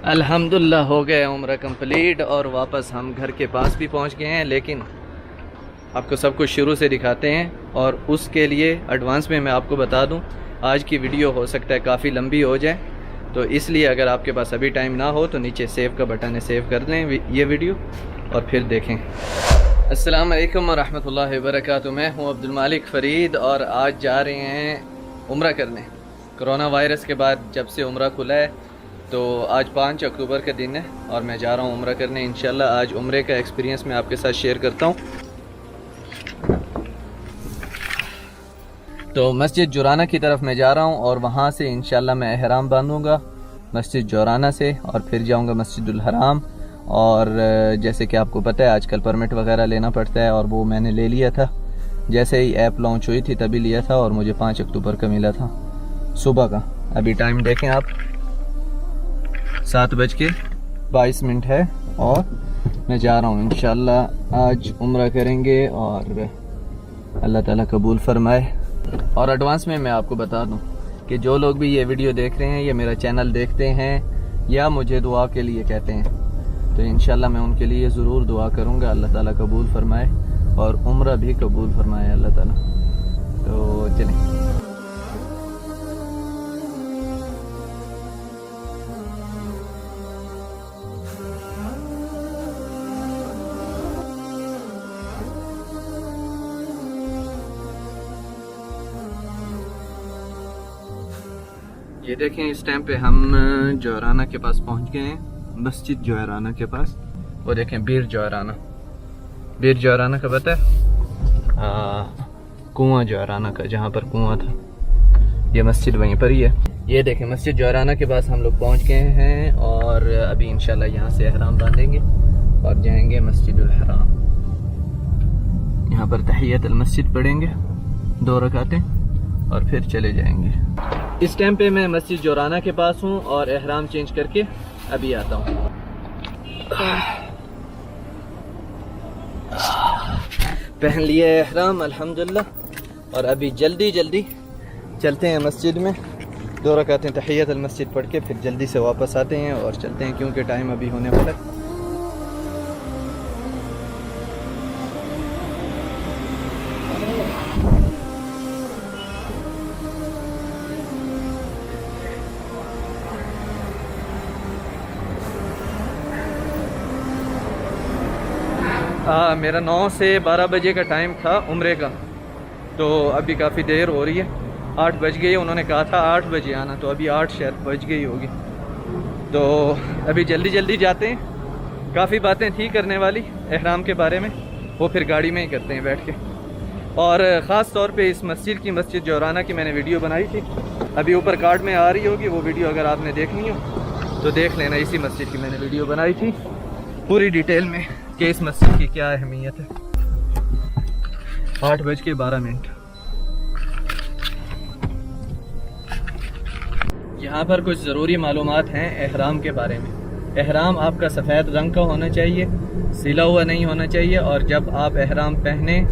अल्हम्दुलिल्लाह हो गया उम्रा कंप्लीट और वापस हम घर के पास भी पहुंच गए हैं। लेकिन आपको सब कुछ शुरू से दिखाते हैं और उसके लिए एडवांस में मैं आपको बता दूं, आज की वीडियो हो सकता है काफ़ी लंबी हो जाए, तो इसलिए अगर आपके पास अभी टाइम ना हो तो नीचे सेव का बटन है, सेव कर लें ये वीडियो और फिर देखें। अस्सलाम वालेकुम रहमतुल्लाहि व बरकातुहू। मैं हूँ अब्दुल मालिक फ़रीद और आज जा रहे हैं उम्रा करने। कोरोना वायरस के बाद जब से उम्रा खुला है तो आज 5 अक्टूबर का दिन है और मैं जा रहा हूँ उम्रा करने। इंशाल्लाह आज उम्रे का एक्सपीरियंस मैं आपके साथ शेयर करता हूँ। तो मस्जिद जोराना की तरफ मैं जा रहा हूँ और वहाँ से इंशाल्लाह मैं एहराम बांधूँगा मस्जिद जोराना से और फिर जाऊँगा मस्जिदुल हराम। और जैसे कि आपको पता है आजकल परमिट वगैरह लेना पड़ता है और वो मैंने ले लिया था, जैसे ही ऐप लॉन्च हुई थी तभी लिया था और मुझे 5 अक्टूबर का मिला था सुबह का। अभी टाइम देखें आप, 7:22 है और मैं जा रहा हूँ। इंशाल्लाह आज उम्रा करेंगे और अल्लाह ताला कबूल फरमाए। और एडवांस में मैं आपको बता दूँ कि जो लोग भी ये वीडियो देख रहे हैं या मेरा चैनल देखते हैं या मुझे दुआ के लिए कहते हैं तो इंशाल्लाह मैं उनके लिए ज़रूर दुआ करूँगा, अल्लाह ताला कबूल फरमाए और उम्रा भी कबूल फरमाए अल्लाह ताला। तो चलें। ये देखें, इस टाइम पे हम जोराना के पास पहुंच गए हैं, मस्जिद जोराना के पास। वो देखें बीर जोराना का पता है, कुआं जोराना का, जहाँ पर कुआं था, ये मस्जिद वहीं पर ही है। ये देखें मस्जिद जोराना के पास हम लोग पहुंच गए हैं और अभी इंशाल्लाह यहाँ से एहराम बांधेंगे और जाएंगे मस्जिदुल हराम। यहाँ पर तहियतुल मस्जिद पढ़ेंगे 2 रकातें और फिर चले जाएंगे। इस टाइम पे मैं मस्जिद जोराना के पास हूँ और एहराम चेंज करके अभी आता हूँ। पहन लिया एहराम अल्हम्दुलिल्लाह और अभी जल्दी चलते हैं मस्जिद में, 2 रकातें तहियतुल मस्जिद पढ़ के फिर जल्दी से वापस आते हैं और चलते हैं क्योंकि टाइम अभी होने वाला है। मेरा 9 से 12 बजे का टाइम था उम्रे का, तो अभी काफ़ी देर हो रही है, 8 बज गई। उन्होंने कहा था 8 बजे आना, तो अभी 8 शायद बज गई होगी। तो अभी जल्दी जाते हैं। काफ़ी बातें थी करने वाली एहराम के बारे में, वो फिर गाड़ी में ही करते हैं बैठ के। और ख़ास तौर पे इस मस्जिद जोराना की मैंने वीडियो बनाई थी, अभी ऊपर कार्ड में आ रही होगी वो वीडियो, अगर आपने देखनी हो तो देख लेना। इसी मस्जिद की मैंने वीडियो बनाई थी पूरी डिटेल में कि इस मस्जिद की क्या अहमियत है। 8:12। यहाँ पर कुछ ज़रूरी मालूमात हैं एहराम के बारे में। एहराम आपका सफ़ेद रंग का होना चाहिए, सिला हुआ नहीं होना चाहिए। और जब आप एहराम पहने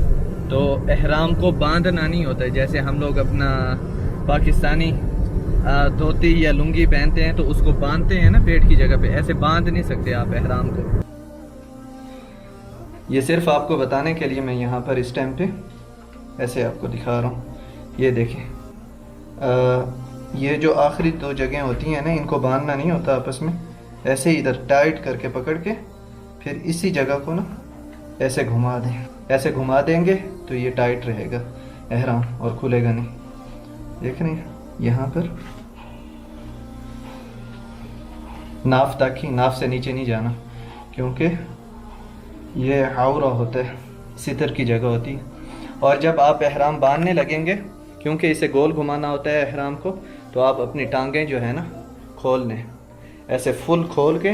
तो एहराम को बांधना नहीं होता है, जैसे हम लोग अपना पाकिस्तानी धोती या लुंगी पहनते हैं तो उसको बांधते हैं ना पेट की जगह पे, ऐसे बांध नहीं सकते आप एहराम को। ये सिर्फ आपको बताने के लिए मैं यहाँ पर इस टाइम पे ऐसे आपको दिखा रहा हूँ। ये देखें, ये जो आखिरी 2 जगह होती हैं ना, इनको बांधना नहीं होता आपस में, ऐसे ही इधर टाइट करके पकड़ के फिर इसी जगह को ना ऐसे घुमा दें। ऐसे घुमा देंगे तो ये टाइट रहेगा एहराम और खुलेगा नहीं। देख रहे हैं यहाँ पर नाफ तक ही, नाफ से नीचे नहीं जाना, क्योंकि ये हावरा होता है, सितर की जगह होती है। और जब आप एहराम बांधने लगेंगे, क्योंकि इसे गोल घुमाना होता है एहराम को, तो आप अपनी टांगें जो है ना खोल लें, ऐसे फुल खोल के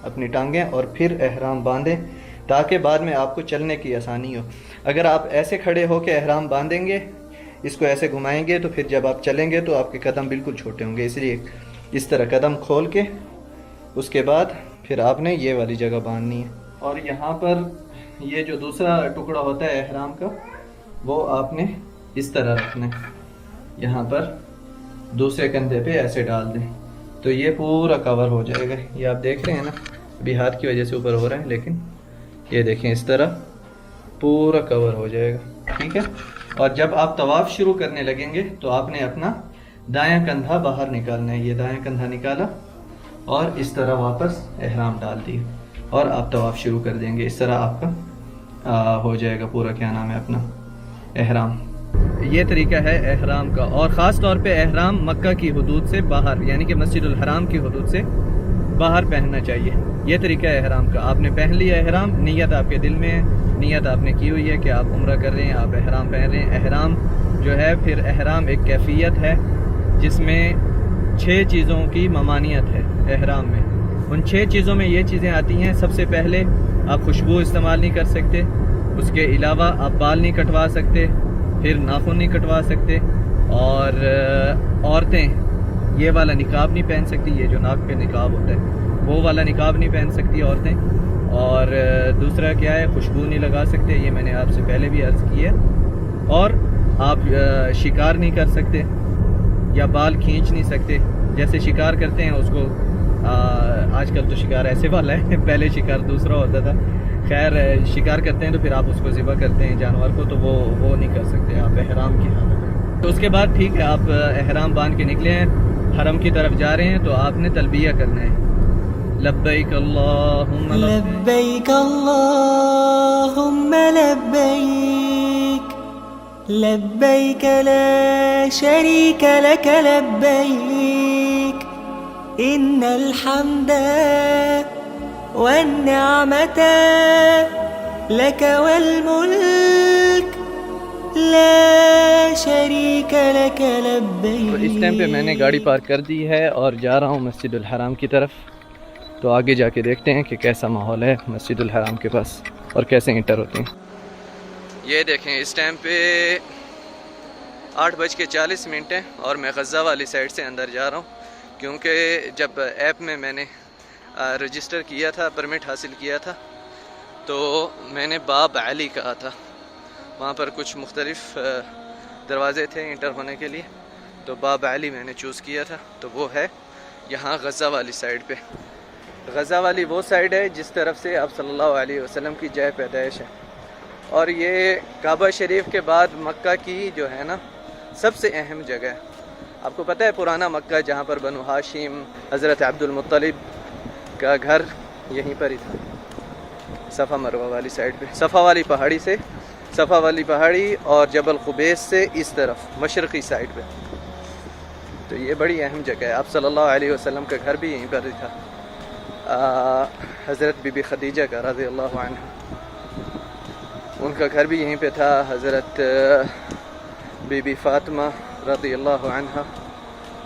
अपनी टांगें और फिर एहराम बांधें ताकि बाद में आपको चलने की आसानी हो। अगर आप ऐसे खड़े हो के एहराम बांधेंगे, इसको ऐसे घुमाएंगे, तो फिर जब आप चलेंगे तो आपके कदम बिल्कुल छोटे होंगे। इसलिए इस तरह कदम खोल के उसके बाद फिर आपने ये वाली जगह बांधनी है। और यहाँ पर ये जो दूसरा टुकड़ा होता है एहराम का, वो आपने इस तरह रखना है, यहाँ पर दूसरे कंधे पे ऐसे डाल दें। तो ये पूरा कवर हो जाएगा। ये आप देख रहे हैं ना, अभी हाथ की वजह से ऊपर हो रहा है, लेकिन ये देखें इस तरह पूरा कवर हो जाएगा। ठीक है। और जब आप तवाफ़ शुरू करने लगेंगे तो आपने अपना दायां कंधा बाहर निकालना है। ये दायां कंधा निकाला और इस तरह वापस एहराम डाल दिया और आप तवाफ़ शुरू कर देंगे। इस तरह आपका हो जाएगा पूरा, क्या नाम है अपना, एहराम। ये तरीका है एहराम का। और ख़ास तौर पे एहराम मक्का की हदूद से बाहर, यानी कि मस्जिदुल हराम की हदूद से बाहर पहनना चाहिए। ये तरीका है एहराम का। आपने पहन लिया एहराम, नीयत आपके दिल में है, नीयत आपने की हुई है कि आप उम्रा कर रहे हैं, आप एहराम पहन रहे हैं। एहराम जो है, फिर एहराम एक कैफियत है जिसमें 6 चीज़ों की ममानियत है एहराम में। उन 6 चीज़ों में ये चीज़ें आती हैं। सबसे पहले आप खुशबू इस्तेमाल नहीं कर सकते, उसके अलावा आप बाल नहीं कटवा सकते, फिर नाखून नहीं कटवा सकते, और औरतें ये वाला निकाब नहीं पहन सकती, ये जो नाक पे निकाब होता है वो वाला निकाब नहीं पहन सकती औरतें। और दूसरा क्या है, खुशबू नहीं लगा सकते, ये मैंने आपसे पहले भी अर्ज़ किया। और आप शिकार नहीं कर सकते या बाल खींच नहीं सकते। जैसे शिकार करते हैं उसको, आजकल तो शिकार ऐसे वाला है, पहले शिकार दूसरा होता था। खैर, शिकार करते हैं तो फिर आप उसको ज़िबा करते हैं जानवर को, तो वो नहीं कर सकते आप एहराम की हालत में। तो उसके बाद ठीक है, आप एहराम बांध के निकले हैं, हरम की तरफ जा रहे हैं, तो आपने तलबिया करना है, लब्बैक अल्लाहुम्मा लब्बैक अल्लाहुम्मा लब्बैक लब्बैक ला शरीक लक लब्बैक इन्नल हम्दा वन्निअमत लक वल मुल्क ला शरीक लक लब्बैक। तो इस टाइम पे मैंने गाड़ी पार्क कर दी है और जा रहा हूँ मस्जिदुल हराम की तरफ। तो आगे जाके देखते हैं कि कैसा माहौल है मस्जिदुल हराम के पास और कैसे इंटर होते हैं। ये देखें, इस टाइम पे 8:40 है और मैं गज़ा वाली साइड से अंदर जा रहा हूँ, क्योंकि जब ऐप में मैंने रजिस्टर किया था, परमिट हासिल किया था, तो मैंने बाब अली कहा था। वहाँ पर कुछ मुख्तलिफ दरवाज़े थे इंटर होने के लिए, तो बाब अली मैंने चूज़ किया था। तो वो है यहाँ गज़ा वाली साइड पे। गज़ा वाली वो साइड है जिस तरफ से आप सल्लल्लाहु अलैहि वसल्लम की जय पैदाइश है। और ये काबा शरीफ के बाद मक्का की जो है ना सबसे अहम जगह है। आपको पता है पुराना मक्का जहाँ पर बनु हाशिम, हज़रत अब्दुल मुत्तलिब का घर यहीं पर ही था, सफ़ा मरवा वाली साइड पे। सफ़ा वाली पहाड़ी से, सफ़ा वाली पहाड़ी और जबल खुबैस से इस तरफ मशरक़ी साइड पे। तो ये बड़ी अहम जगह है। आप सल्लल्लाहु अलैहि वसल्लम का घर भी यहीं पर ही था, हज़रत बीबी खदीजा का रज़ी अल्लाह अन्हा, उनका घर भी यहीं पे था। हज़रत बीबी फ़ातिमा रज़ी अल्लाह अन्हा,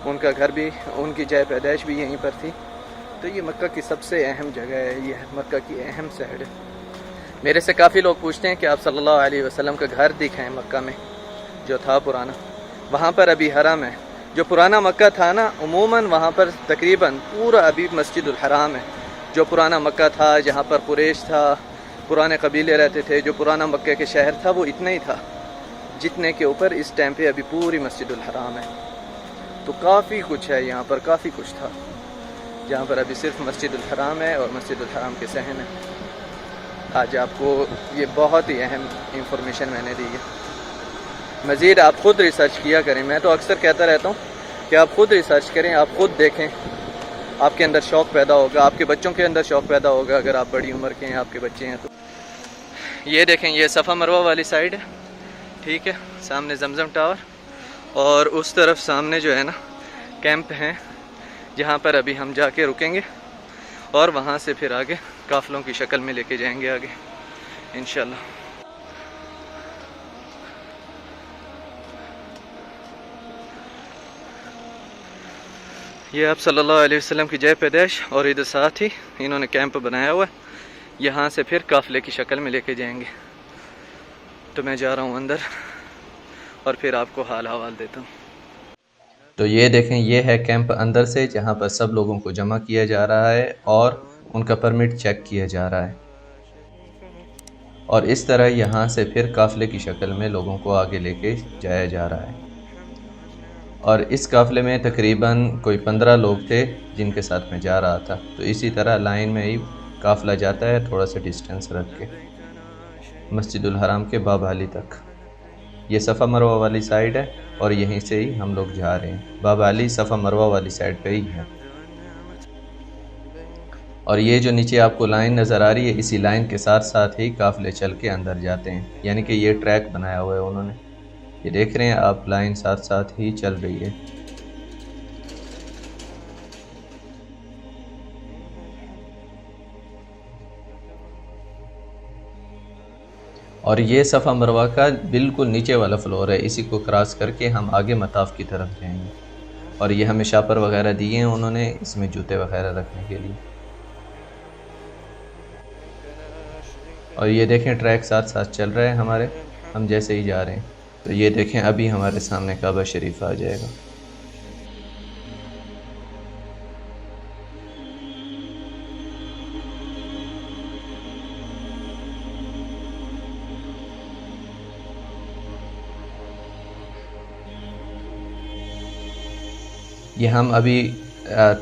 उनका घर भी, उनकी जय पैदाइश भी यहीं पर थी। तो ये मक्का की सबसे अहम जगह है, ये मक्का की अहम शहर है। मेरे से काफ़ी लोग पूछते हैं कि आप सल्लल्लाहु अलैहि वसल्लम का घर दिखाएं मक्का में जो था पुराना। वहाँ पर अभी हरम है। जो पुराना मक्का था ना, उमूमन वहाँ पर तकरीबन पूरा अभी मस्जिदुल हराम है। जो पुराना मक्का था, जहाँ पर कुरैश था, पुराने कबीले रहते थे, जो पुराना मक्के के शहर था, वो इतना ही था जितने के ऊपर इस टाइम पे अभी पूरी मस्जिदुल हराम है। तो काफ़ी कुछ है यहाँ पर, काफ़ी कुछ था जहाँ पर अभी सिर्फ मस्जिदुल हराम है और मस्जिदुल हराम के सहन है। आज आपको ये बहुत ही अहम इंफॉर्मेशन मैंने दी है। मज़ीद आप ख़ुद रिसर्च किया करें। मैं तो अक्सर कहता रहता हूँ कि आप ख़ुद रिसर्च करें, आप ख़ुद देखें, आपके अंदर शौक़ पैदा होगा, आपके बच्चों के अंदर शौक़ पैदा होगा। अगर आप बड़ी उम्र के हैं, आपके बच्चे हैं तो। ये देखें, ये सफ़ा मरवा वाली साइड है, ठीक है, सामने जमजम टावर, और उस तरफ सामने जो है ना कैंप हैं, जहाँ पर अभी हम जाके रुकेंगे और वहाँ से फिर आगे काफ़िलों की शक्ल में लेके जाएंगे आगे इंशाल्लाह। ये आप सल्लल्लाहु अलैहि वसल्लम की जय पैदाइश और इधर साथ ही इन्होंने कैंप बनाया हुआ है, यहाँ से फिर काफ़िले की शक्ल में लेके जाएंगे। तो मैं जा रहा हूँ अंदर और फिर आपको हाल हवाल देता हूँ। तो ये देखें, ये है कैंप अंदर से, जहाँ पर सब लोगों को जमा किया जा रहा है और उनका परमिट चेक किया जा रहा है। और इस तरह यहाँ से फिर काफ़िले की शक्ल में लोगों को आगे लेके जाया जा रहा है। और इस काफ़िले में तकरीबन कोई 15 लोग थे जिनके साथ मैं जा रहा था। तो इसी तरह लाइन में ही काफ़िला जाता है, थोड़ा सा डिस्टेंस रख के, मस्जिदुल हराम के बाबा अली तक। ये सफ़ा मरवा वाली साइड है और यहीं से ही हम लोग जा रहे हैं। बाबा अली सफ़ा मरवा वाली साइड पे ही है। और ये जो नीचे आपको लाइन नज़र आ रही है, इसी लाइन के साथ साथ ही काफ़िले चल के अंदर जाते हैं, यानी कि ये ट्रैक बनाया हुआ है उन्होंने। ये देख रहे हैं आप, लाइन साथ साथ ही चल रही है। और ये सफ़ा मरवा का बिल्कुल नीचे वाला फ्लोर है, इसी को क्रॉस करके हम आगे मताफ़ की तरफ जाएंगे। और ये हमें शापर वगैरह दिए हैं उन्होंने, इसमें जूते वगैरह रखने के लिए। और ये देखें ट्रैक साथ साथ चल रहा है हमारे, हम जैसे ही जा रहे हैं। तो ये देखें अभी हमारे सामने काबा शरीफ आ जाएगा। ये हम अभी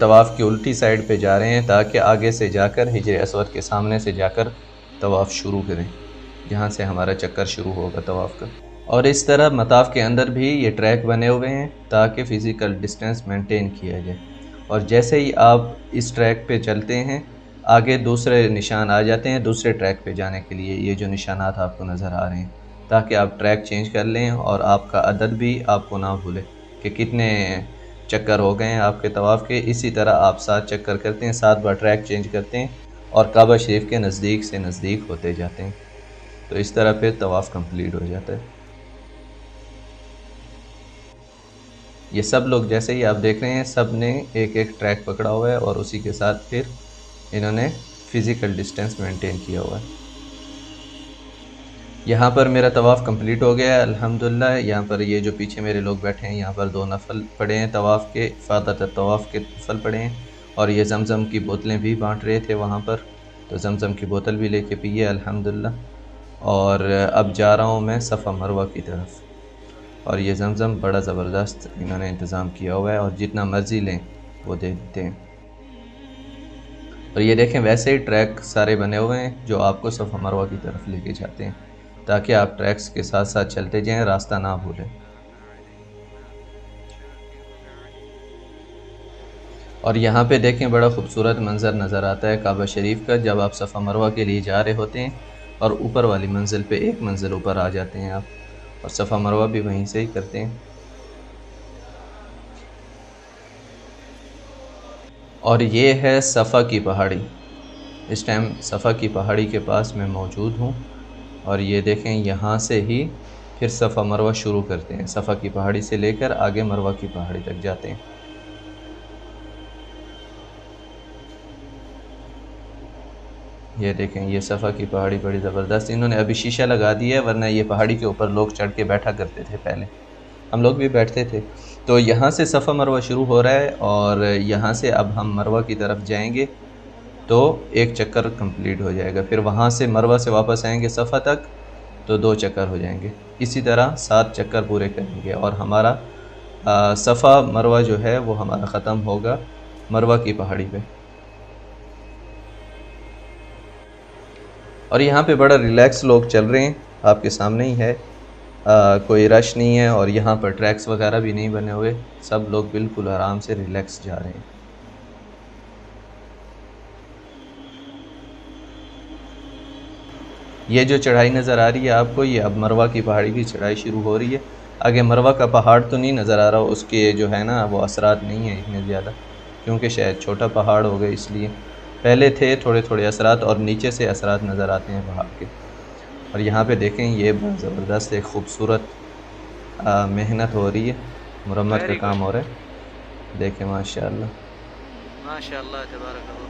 तवाफ़ की उल्टी साइड पे जा रहे हैं ताकि आगे से जाकर हिजर असवद के सामने से जाकर तवाफ़ शुरू करें, जहाँ से हमारा चक्कर शुरू होगा तवाफ़ का। और इस तरह मताफ़ के अंदर भी ये ट्रैक बने हुए हैं ताकि फ़िज़िकल डिस्टेंस मेंटेन किया जाए। और जैसे ही आप इस ट्रैक पे चलते हैं, आगे दूसरे निशान आ जाते हैं दूसरे ट्रैक पे जाने के लिए। ये जो निशानात आपको नज़र आ रहे हैं, ताकि आप ट्रैक चेंज कर लें और आपका अदद भी आपको ना भूले कि कितने चक्कर हो गए हैं आपके तवाफ़ के। इसी तरह आप 7 चक्कर करते हैं, 7 बार ट्रैक चेंज करते हैं और काबा शरीफ के नज़दीक से नज़दीक होते जाते हैं। तो इस तरह फिर तवाफ़ कंप्लीट हो जाता है। ये सब लोग जैसे ही आप देख रहे हैं, सब ने एक एक ट्रैक पकड़ा हुआ है और उसी के साथ फिर इन्होंने फ़िज़िकल डिस्टेंस मेंटेन किया हुआ है। यहाँ पर मेरा तवाफ़ कंप्लीट हो गया है अल्हम्दुलिल्लाह। यहाँ पर ये जो पीछे मेरे लोग बैठे हैं, यहाँ पर 2 नफल पड़े हैं तवाफ़ के, इफ़ादत तवाफ़ के नफल पड़े हैं। और ये ज़मज़म की बोतलें भी बांट रहे थे वहाँ पर, तो ज़मज़म की बोतल भी लेके पी है अल्हम्दुलिल्लाह। और अब जा रहा हूँ मैं सफ़ा मरवा की तरफ। और ये ज़मज़म बड़ा ज़बरदस्त इन्होंने इंतज़ाम किया हुआ है और जितना मर्ज़ी लें वो दे देते हैं। और ये देखें वैसे ही ट्रैक सारे बने हुए हैं जो आपको सफ़ा मरवा की तरफ लेके जाते हैं, ताकि आप ट्रैक्स के साथ साथ चलते जाएं, रास्ता ना भूलें। और यहाँ पे देखें बड़ा खूबसूरत मंज़र नज़र आता है काबा शरीफ का, जब आप सफ़ा मरवा के लिए जा रहे होते हैं और ऊपर वाली मंजिल पे एक मंजिल ऊपर आ जाते हैं आप, और सफ़ा मरवा भी वहीं से ही करते हैं। और ये है सफ़ा की पहाड़ी। इस टाइम सफ़ा की पहाड़ी के पास मैं मौजूद हूँ। और ये देखें यहाँ से ही फिर सफ़ा मरवा शुरू करते हैं, सफ़ा की पहाड़ी से लेकर आगे मरवा की पहाड़ी तक जाते हैं। ये देखें ये सफ़ा की पहाड़ी बड़ी ज़बरदस्त, इन्होंने अभी शीशा लगा दिया है, वरना ये पहाड़ी के ऊपर लोग चढ़ के बैठा करते थे पहले, हम लोग भी बैठते थे। तो यहाँ से सफ़ा मरवा शुरू हो रहा है और यहाँ से अब हम मरवा की तरफ जाएंगे तो एक चक्कर कंप्लीट हो जाएगा। फिर वहाँ से मरवा से वापस आएंगे सफ़ा तक तो 2 चक्कर हो जाएंगे। इसी तरह 7 चक्कर पूरे करेंगे और हमारा सफ़ा मरवा जो है वो हमारा ख़त्म होगा मरवा की पहाड़ी पे। और यहाँ पे बड़ा रिलैक्स लोग चल रहे हैं, आपके सामने ही है। कोई रश नहीं है और यहाँ पर ट्रैक्स वगैरह भी नहीं बने हुए, सब लोग बिल्कुल आराम से रिलैक्स जा रहे हैं। ये जो चढ़ाई नज़र आ रही है आपको, ये अब मरवा की पहाड़ी की चढ़ाई शुरू हो रही है। आगे मरवा का पहाड़ तो नहीं नज़र आ रहा, उसके जो है ना वो असरात नहीं है इतने ज़्यादा, क्योंकि शायद छोटा पहाड़ हो गया इसलिए। पहले थे थोड़े थोड़े असरात और नीचे से असरात नज़र आते हैं पहाड़ के। और यहाँ पे देखें ये बहुत ज़बरदस्त एक ख़ूबसूरत मेहनत हो रही है, मुरम्मत का काम हो रहा है। देखें माशाल्लाह माशाल्लाह तबारक।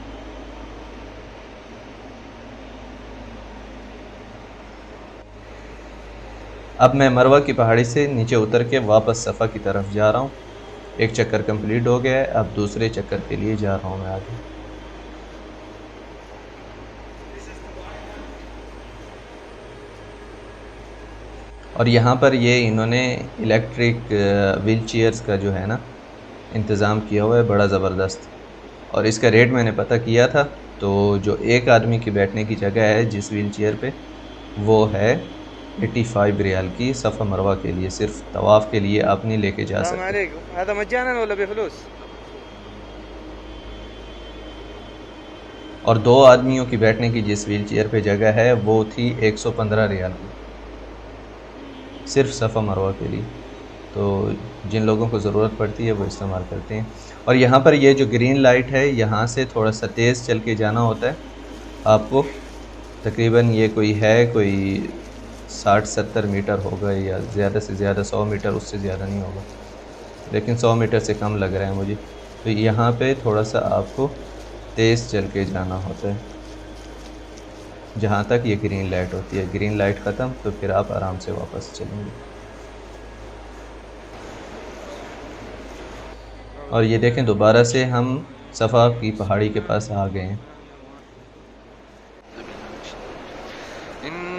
अब मैं मरवा की पहाड़ी से नीचे उतर के वापस सफ़ा की तरफ जा रहा हूँ। एक चक्कर कंप्लीट हो गया है, अब दूसरे चक्कर के लिए जा रहा हूँ मैं आगे। और यहाँ पर ये इन्होंने इलेक्ट्रिक व्हील चेयर्स का जो है ना इंतज़ाम किया हुआ है बड़ा ज़बरदस्त। और इसका रेट मैंने पता किया था, तो जो एक आदमी की बैठने की जगह है जिस व्हील चेयर पे, वो है 85 रियाल की सफ़ा मरवा के लिए। सिर्फ तवाफ़ के लिए आप नहीं लेके जा सकते। और 2 आदमियों की बैठने की जिस व्हील चेयर पे जगह है वो थी 115 रियाल की, सिर्फ सफ़ा मरवा के लिए। तो जिन लोगों को ज़रूरत पड़ती है वो इस्तेमाल करते हैं। और यहाँ पर ये जो ग्रीन लाइट है, यहाँ से थोड़ा सा तेज़ चल के जाना होता है आपको। तकरीबन ये कोई 60-70 मीटर होगा, या ज़्यादा से ज़्यादा 100 मीटर, उससे ज़्यादा नहीं होगा, लेकिन 100 मीटर से कम लग रहा है मुझे। तो यहाँ पे थोड़ा सा आपको तेज़ चल के जाना होता है जहाँ तक ये ग्रीन लाइट होती है। ग्रीन लाइट ख़त्म तो फिर आप आराम से वापस चलेंगे। और ये देखें, दोबारा से हम सफ़ा की पहाड़ी के पास आ गए हैं।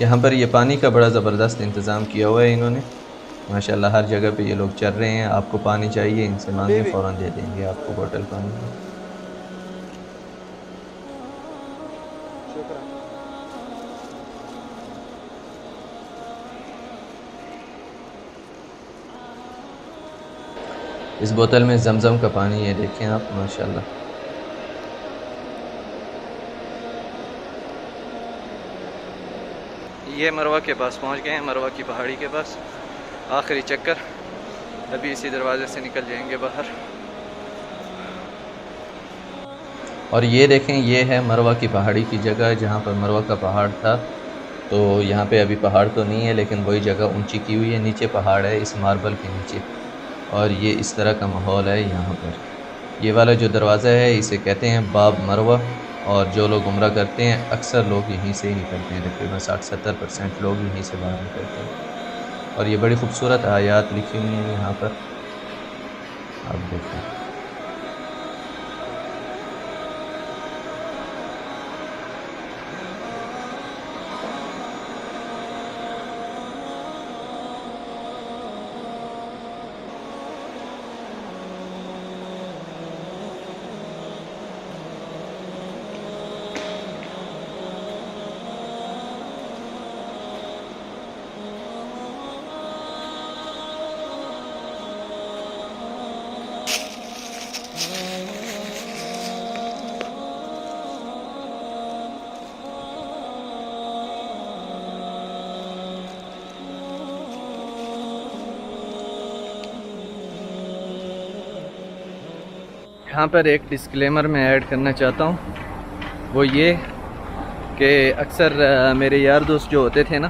यहाँ पर ये पानी का बड़ा ज़बरदस्त इंतज़ाम किया हुआ है इन्होंने, माशाल्लाह। हर जगह पे ये लोग चल रहे हैं। आपको पानी चाहिए, इनसे मांगे, फ़ौरन दे देंगे आपको बोतल पानी। इस बोतल में जमज़म का पानी है, देखें आप, माशाल्लाह। ये मरवा के पास पहुंच गए हैं, मरवा की पहाड़ी के पास। आखिरी चक्कर, अभी इसी दरवाजे से निकल जाएंगे बाहर। और ये देखें, ये है मरवा की पहाड़ी की जगह जहाँ पर मरवा का पहाड़ था। तो यहाँ पे अभी पहाड़ तो नहीं है, लेकिन वही जगह ऊंची की हुई है। नीचे पहाड़ है इस मार्बल के नीचे, और ये इस तरह का माहौल है यहाँ पर। ये वाला जो दरवाज़ा है इसे कहते हैं बाब मरवा, और जो लोग उम्रा करते हैं अक्सर लोग यहीं से ही निकलते हैं। तकरीबन 60-70% लोग यहीं से बाहर निकलते हैं। और ये बड़ी ख़ूबसूरत आयात लिखी हुई हैं यहाँ पर, आप देखें। यहाँ पर एक डिस्क्लेमर मैं ऐड करना चाहता हूँ, वो ये कि अक्सर मेरे यार दोस्त जो होते थे ना,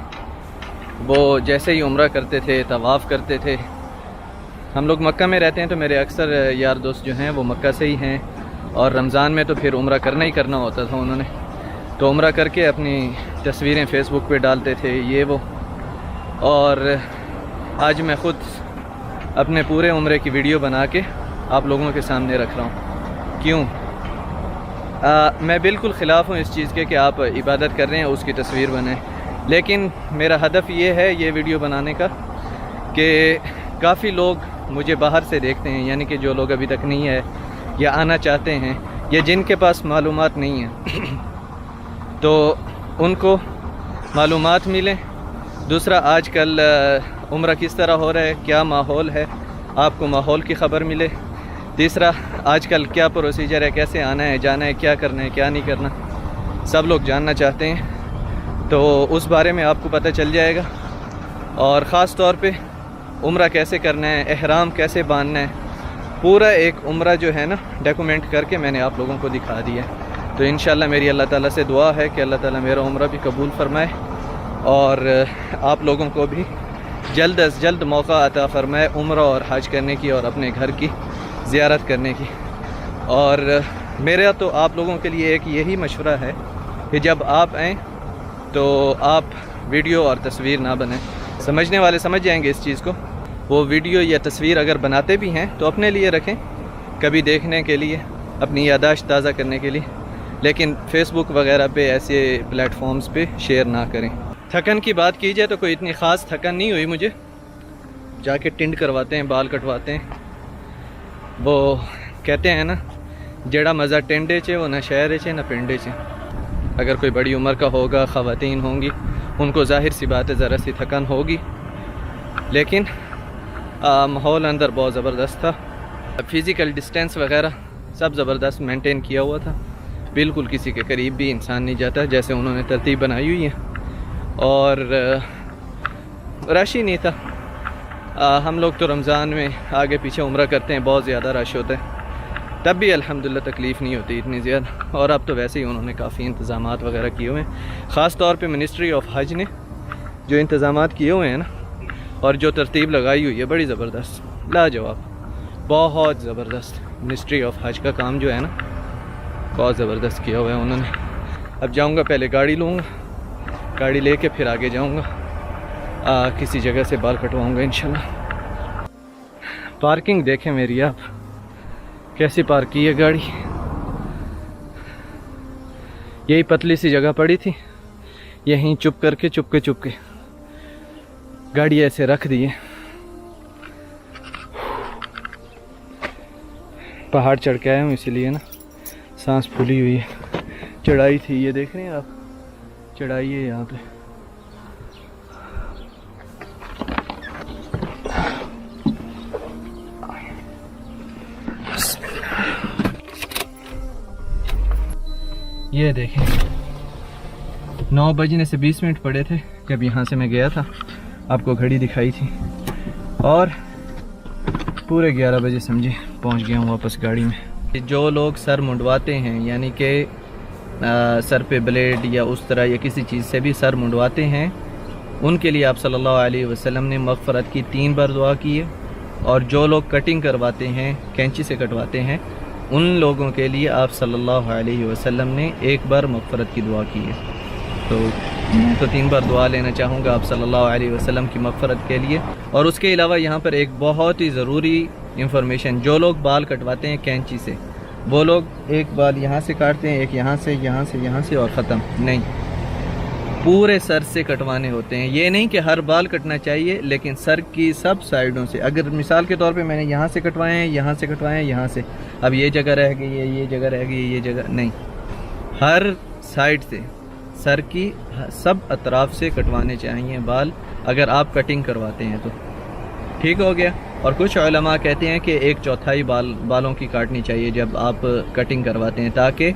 वो जैसे ही उम्रा करते थे, तवाफ़ करते थे। हम लोग मक्का में रहते हैं, तो मेरे अक्सर यार दोस्त जो हैं वो मक्का से ही हैं, और रमज़ान में तो फिर उम्रा करना ही करना होता था उन्होंने। तो उम्रा करके अपनी तस्वीरें फ़ेसबुक पे डालते थे, ये वो। और आज मैं ख़ुद अपने पूरे उम्रे की वीडियो बना के आप लोगों के सामने रख रहा हूँ। क्यों? मैं बिल्कुल ख़िलाफ़ हूँ इस चीज़ के कि आप इबादत कर रहे हैं उसकी तस्वीर बनाएं, लेकिन मेरा हदफ ये है ये वीडियो बनाने का कि काफ़ी लोग मुझे बाहर से देखते हैं, यानी कि जो लोग अभी तक नहीं है या आना चाहते हैं, या जिनके पास मालूमात नहीं है तो उनको मालूमात मिलें। दूसरा, आजकल उम्रा किस तरह हो रहा है, क्या माहौल है, आपको माहौल की ख़बर मिले। तीसरा, आजकल क्या प्रोसीजर है, कैसे आना है, जाना है, क्या करना है, क्या नहीं करना, सब लोग जानना चाहते हैं। तो उस बारे में आपको पता चल जाएगा। और ख़ास तौर पे उम्रा कैसे करना है, एहराम कैसे बांधना है, पूरा एक उम्रा जो है ना डॉक्यूमेंट करके मैंने आप लोगों को दिखा दिया है। तो इंशाल्लाह मेरी अल्लाह ताला से दुआ है कि अल्लाह ताला मेरा उम्रा भी कबूल फरमाए, और आप लोगों को भी जल्द अज जल्द मौका अता फ़रमाए उम्रा और हज करने की, और अपने घर की ज़ियारत करने की। और मेरा तो आप लोगों के लिए एक यही मशवरा है कि जब आप आएँ तो आप वीडियो और तस्वीर ना बने। समझने वाले समझ जाएंगे इस चीज़ को। वो वीडियो या तस्वीर अगर बनाते भी हैं तो अपने लिए रखें, कभी देखने के लिए, अपनी याददाश्त ताज़ा करने के लिए, लेकिन फ़ेसबुक वगैरह पे ऐसे प्लेटफॉर्म्स पे शेयर ना करें। थकन की बात की जाए तो कोई इतनी ख़ास थकन नहीं हुई मुझे। जाके टिंड करवाते हैं, बाल कटवाते हैं। वो कहते हैं ना, जेड़ा मज़ा टेंडे चे वो ना शहर चे ना पिंडे चे। अगर कोई बड़ी उम्र का होगा, ख़वातीन होंगी, उनको ज़ाहिर सी बात है ज़रा सी थकन होगी, लेकिन माहौल अंदर बहुत ज़बरदस्त था। फ़िज़िकल डिस्टेंस वगैरह सब ज़बरदस्त मेंटेन किया हुआ था। बिल्कुल किसी के करीब भी इंसान नहीं जाता, जैसे उन्होंने तरतीब बनाई हुई है। और रश ही नहीं था। हम लोग तो रमज़ान में आगे पीछे उम्रा करते हैं, बहुत ज़्यादा रश होता है, तब भी अल्हम्दुलिल्लाह तकलीफ़ नहीं होती इतनी ज़्यादा। और अब तो वैसे ही उन्होंने काफ़ी इंतज़ामात वगैरह किए हुए हैं। ख़ास तौर पे मिनिस्ट्री ऑफ हज ने जो इंतज़ामात किए हुए हैं ना, और जो तरतीब लगाई हुई है, बड़ी ज़बरदस्त, लाजवाब, बहुत ज़बरदस्त। मिनिस्ट्री ऑफ हज का काम जो है ना, बहुत ज़बरदस्त किया हुआ है उन्होंने। अब जाऊँगा, पहले गाड़ी लूँगा, गाड़ी लेके फिर आगे जाऊँगा, किसी जगह से बाल कटवाऊँगा इंशाल्लाह। पार्किंग देखें मेरी आप, कैसी पार्क की है गाड़ी। यही पतली सी जगह पड़ी थी, यहीं चुपके गाड़ी ऐसे रख दी है। पहाड़ चढ़ के आया हूँ इसीलिए ना सांस फूली हुई है। चढ़ाई थी, ये देख रहे हैं आप, चढ़ाई है यहाँ पे। ये देखें, 9 बजने से 20 मिनट पड़े थे जब यहाँ से मैं गया था, आपको घड़ी दिखाई थी, और पूरे 11 बजे समझे पहुँच गया हूँ वापस गाड़ी में। जो लोग सर मुंडवाते हैं, यानी कि सर पे ब्लेड या उस तरह या किसी चीज़ से भी सर मुंडवाते हैं, उनके लिए आप सल्लल्लाहु अलैहि वसल्लम ने मग़फ़रत की 3 बार दुआ की है। और जो लोग कटिंग करवाते हैं, कैंची से कटवाते हैं, उन लोगों के लिए आप सल्लल्लाहु अलैहि वसल्लम ने 1 बार मग़फ़रत की दुआ की है। तो मैं तो 3 बार दुआ लेना चाहूँगा आप सल्लल्लाहु अलैहि वसल्लम की मग़फ़रत के लिए। और उसके अलावा यहाँ पर एक बहुत ही ज़रूरी इंफॉर्मेशन, जो लोग बाल कटवाते हैं कैंची से, वो लोग एक बाल यहाँ से काटते हैं, एक यहाँ से और ख़त्म नहीं, पूरे सर से कटवाने होते हैं। ये नहीं कि हर बाल कटना चाहिए, लेकिन सर की सब साइडों से। अगर मिसाल के तौर पे मैंने यहाँ से कटवाए हैं, यहाँ से कटवाए हैं, यहाँ से, अब ये जगह रह गई है, ये जगह रह गई है, ये जगह नहीं, हर साइड से सर की सब अतराफ से कटवाने चाहिए बाल, अगर आप कटिंग करवाते हैं तो। ठीक हो गया। और कुछ उलमा कहते हैं कि 1/4 बालों की काटनी चाहिए जब आप कटिंग करवाते हैं, ताकि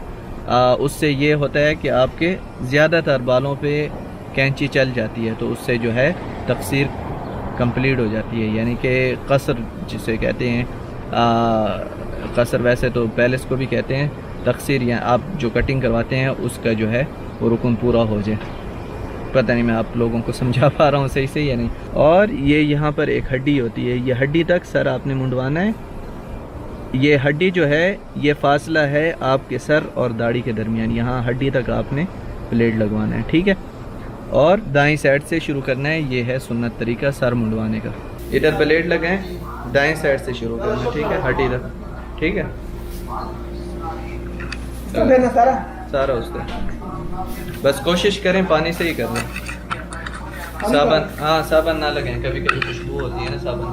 उससे ये होता है कि आपके ज़्यादातर बालों पे कैंची चल जाती है, तो उससे जो है तकसीर कंप्लीट हो जाती है, यानी कि कसर जिसे कहते हैं। कसर वैसे तो पैलेस को भी कहते हैं, तकसीर या आप जो कटिंग करवाते हैं उसका जो है वो रुकन पूरा हो जाए। पता नहीं मैं आप लोगों को समझा पा रहा हूँ सही से या नहीं। और ये यहाँ पर एक हड्डी होती है, ये हड्डी तक सर आपने मुंडवाना है। ये हड्डी जो है, ये फासला है आपके सर और दाढ़ी के दरमियान, यहाँ हड्डी तक आपने ब्लेड लगवाना है, ठीक है। और दाईं साइड से शुरू करना है, ये है सुन्नत तरीका सर मुंडवाने का। इधर ब्लेड लगाएं, दाईं साइड से शुरू करना है, ठीक है, हड्डी तक, ठीक है, सारा उस तरह। बस कोशिश करें पानी से ही करना। साबन, हाँ साबन ना लगाएं, कभी कभी खुशबू होती है ना साबन।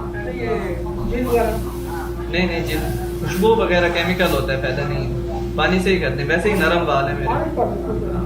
नहीं जिन खुशबू वगैरह केमिकल होता है, फायदा नहीं। पानी से ही करते हैं, वैसे ही नरम बाल है मेरे।